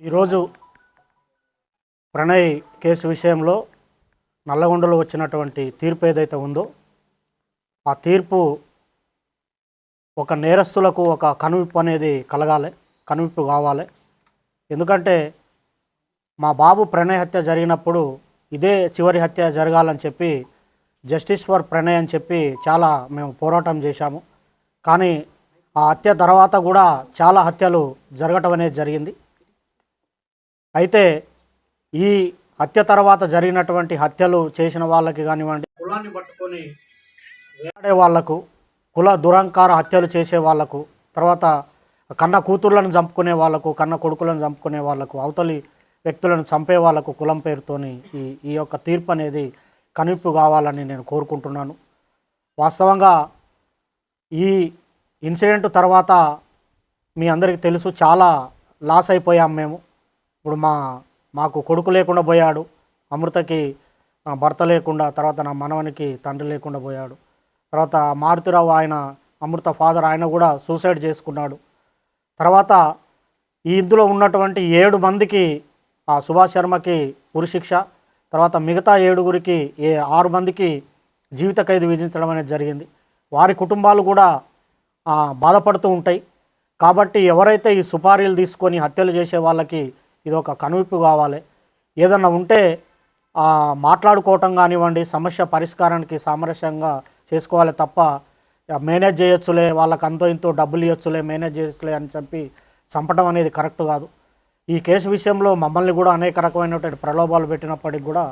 ఈరోజు ప్రణయ్ కేసు విషయంలో నల్లగొండలో వచ్చినటువంటి తీర్పు ఏదైతే ఉందో ఆ తీర్పు ఒక నేరస్తులకు ఒక కనువిప్పు అనేది కలగాలి, కనువిప్పు కావాలి. ఎందుకంటే మా బాబు ప్రణయ్ హత్య జరిగినప్పుడు ఇదే చివరి హత్య జరగాలని చెప్పి జస్టిస్ ఫర్ ప్రణయ్ అని చెప్పి చాలా మేము పోరాటం చేశాము. కానీ ఆ హత్య తర్వాత కూడా చాలా హత్యలు జరగటం అనేది జరిగింది. అయితే ఈ హత్య తర్వాత జరిగినటువంటి హత్యలు చేసిన వాళ్ళకి కానివ్వండి, కులాన్ని పట్టుకొని వేలాడే వాళ్లకు, కుల దురంకార హత్యలు చేసే వాళ్లకు, తర్వాత కన్న కూతుర్లను చంపుకునే వాళ్లకు, కన్న కొడుకులను చంపుకునే వాళ్లకు, అవతలి వ్యక్తులను చంపే వాళ్లకు కులం పేరుతోని ఈ యొక్క తీర్పు అనేది కనువిప్పు కావాలని నేను కోరుకుంటున్నాను. వాస్తవంగా ఈ ఇన్సిడెంట్ తర్వాత మీ అందరికీ తెలుసు, చాలా లాస్ అయిపోయాం మేము. ఇప్పుడు మాకు కొడుకు లేకుండా పోయాడు, అమృతకి భర్త లేకుండా, తర్వాత నా మనవనికి తండ్రి లేకుండా పోయాడు. తర్వాత మారుతిరావు ఆయన అమృత ఫాదర్ ఆయన కూడా సూసైడ్ చేసుకున్నాడు. తర్వాత ఈ ఇందులో ఉన్నటువంటి 7 మందికి ఆ సుభాష్ శర్మకి ఉరిశిక్ష, తర్వాత మిగతా 7గురికి 6 మందికి జీవిత ఖైదు విధించడం అనేది జరిగింది. వారి కుటుంబాలు కూడా బాధపడుతూ ఉంటాయి. కాబట్టి ఎవరైతే ఈ సుపారీలు తీసుకొని హత్యలు చేసే వాళ్ళకి ఇది ఒక కనువిప్పు కావాలి. ఏదన్నా ఉంటే మాట్లాడుకోవటం కానివ్వండి, సమస్య పరిష్కారానికి సామరస్యంగా చేసుకోవాలి తప్ప మేనేజ్ చేయొచ్చులే, వాళ్ళకి అంతో ఇంతో డబ్బులు ఇవ్వచ్చులే, మేనేజ్ చేయొచ్చులే అని చెప్పి చంపడం అనేది కరెక్ట్ కాదు. ఈ కేసు విషయంలో మమ్మల్ని కూడా అనేక రకమైనటువంటి ప్రలోభాలు పెట్టినప్పటికి కూడా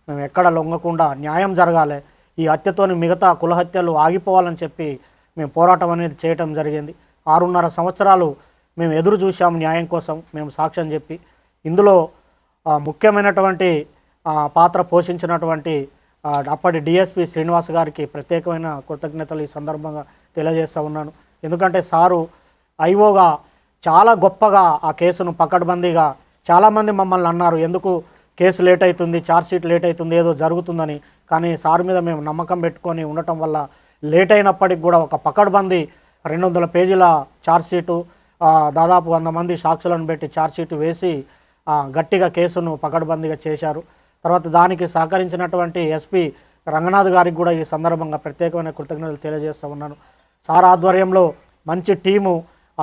మేము ఎక్కడ లొంగకుండా న్యాయం జరగాలి, ఈ హత్యతోని మిగతా కుల హత్యలు ఆగిపోవాలని చెప్పి మేము పోరాటం అనేది చేయటం జరిగింది. 6.5 సంవత్సరాలు మేము ఎదురు చూసాము న్యాయం కోసం, మేము సాక్ష్యం చెప్పి. ఇందులో ముఖ్యమైనటువంటి పాత్ర పోషించినటువంటి అప్పటి డిఎస్పి శ్రీనివాస్ గారికి ప్రత్యేకమైన కృతజ్ఞతలు ఈ సందర్భంగా తెలియజేస్తూ ఉన్నాను. ఎందుకంటే సారు ఐఓగా చాలా గొప్పగా ఆ కేసును పకడ్బందీగా, చాలామంది మమ్మల్ని అన్నారు ఎందుకు కేసు లేట్ అవుతుంది, ఛార్జ్షీట్ లేట్ అవుతుంది, ఏదో జరుగుతుందని. కానీ సార్ మీద మేము నమ్మకం పెట్టుకొని ఉండటం వల్ల లేట్ అయినప్పటికి కూడా ఒక పకడ్బందీ 200 పేజీల ఛార్జ్షీటు, దాదాపు 100 మంది సాక్షులను పెట్టి ఛార్జ్షీట్ వేసి గట్టిగా కేసును పకడ్బందీగా చేశారు. తర్వాత దానికి సహకరించినటువంటి ఎస్పీ రంగనాథ్ గారికి కూడా ఈ సందర్భంగా ప్రత్యేకమైన కృతజ్ఞతలు తెలియజేస్తూ ఉన్నాను. సార్ ఆధ్వర్యంలో మంచి టీము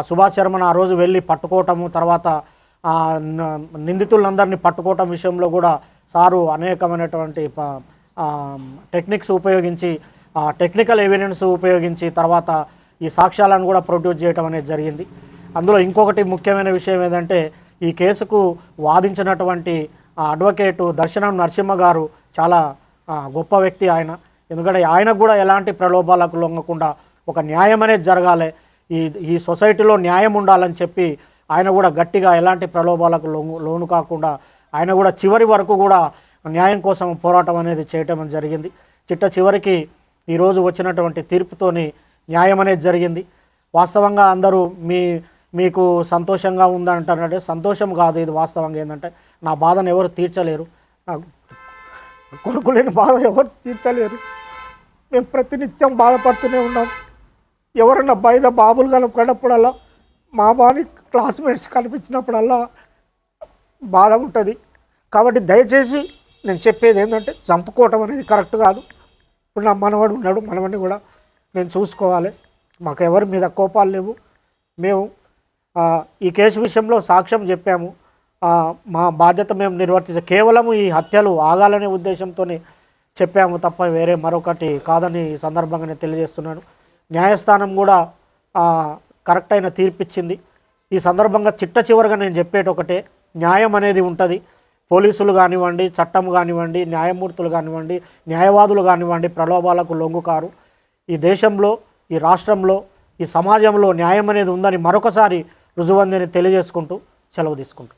సుభాష్ శర్మను ఆ రోజు వెళ్ళి పట్టుకోవటము, తర్వాత నిందితులందరినీ పట్టుకోవటం విషయంలో కూడా సారు అనేకమైనటువంటి టెక్నిక్స్ ఉపయోగించి, టెక్నికల్ ఎవిడెన్స్ ఉపయోగించి తర్వాత ఈ సాక్ష్యాలను కూడా ప్రొడ్యూస్ చేయడం అనేది జరిగింది. అందులో ఇంకొకటి ముఖ్యమైన విషయం ఏంటంటే ఈ కేసుకు వాదించినటువంటి అడ్వకేటు దర్శనం నరసింహ గారు చాలా గొప్ప వ్యక్తి ఆయన. ఎందుకంటే ఆయనకు కూడా ఎలాంటి ప్రలోభాలకు లొంగకుండా ఒక న్యాయం అనేది జరగాలి, ఈ సొసైటీలో న్యాయం ఉండాలని చెప్పి ఆయన కూడా గట్టిగా ఎలాంటి ప్రలోభాలకు లోను కాకుండా ఆయన కూడా చివరి వరకు కూడా న్యాయం కోసం పోరాటం అనేది చేయటం జరిగింది. చివరికి ఈరోజు వచ్చినటువంటి తీర్పుతోని న్యాయం అనేది జరిగింది. వాస్తవంగా అందరూ మీకు సంతోషంగా ఉందంటారంటే సంతోషం కాదు, ఇది వాస్తవంగా ఏంటంటే నా బాధను ఎవరు తీర్చలేరు, నా కొడుకు లేని బాధ ఎవరు తీర్చలేరు. మేము ప్రతినిత్యం బాధపడుతూనే ఉన్నాం. ఎవరన్నా బయట బాబులు కనపడినప్పుడల్లా, మా బాని క్లాస్మేట్స్ కనిపించినప్పుడల్లా బాధ ఉంటుంది. కాబట్టి దయచేసి నేను చెప్పేది ఏంటంటే చంపుకోవటం అనేది కరెక్ట్ కాదు. ఇప్పుడు నా మనవాడు ఉన్నాడు, మనవాడిని కూడా మేము చూసుకోవాలి. మాకు ఎవరి మీద కోపాలు లేవు. మేము ఈ కేసు విషయంలో సాక్ష్యం చెప్పాము, మా బాధ్యత మేము నిర్వర్తించాం. కేవలం ఈ హత్యలు ఆగాలనే ఉద్దేశంతోనే చెప్పాము తప్ప వేరే మరొకటి కాదని ఈ సందర్భంగా నేను తెలియజేస్తున్నాను. న్యాయస్థానం కూడా కరెక్ట్ అయిన తీర్పిచ్చింది. ఈ సందర్భంగా చివరిగా నేను చెప్పేటి ఒకటే, న్యాయం అనేది ఉంటుంది. పోలీసులు కానివ్వండి, చట్టం కానివ్వండి, న్యాయమూర్తులు కానివ్వండి, న్యాయవాదులు కానివ్వండి ప్రలోభాలకు లొంగుకారు. ఈ దేశంలో, ఈ రాష్ట్రంలో, ఈ సమాజంలో న్యాయం అనేది ఉందని మరొకసారి రుజువందని తెలియజేసుకుంటూ సెలవు తీసుకుంటాం.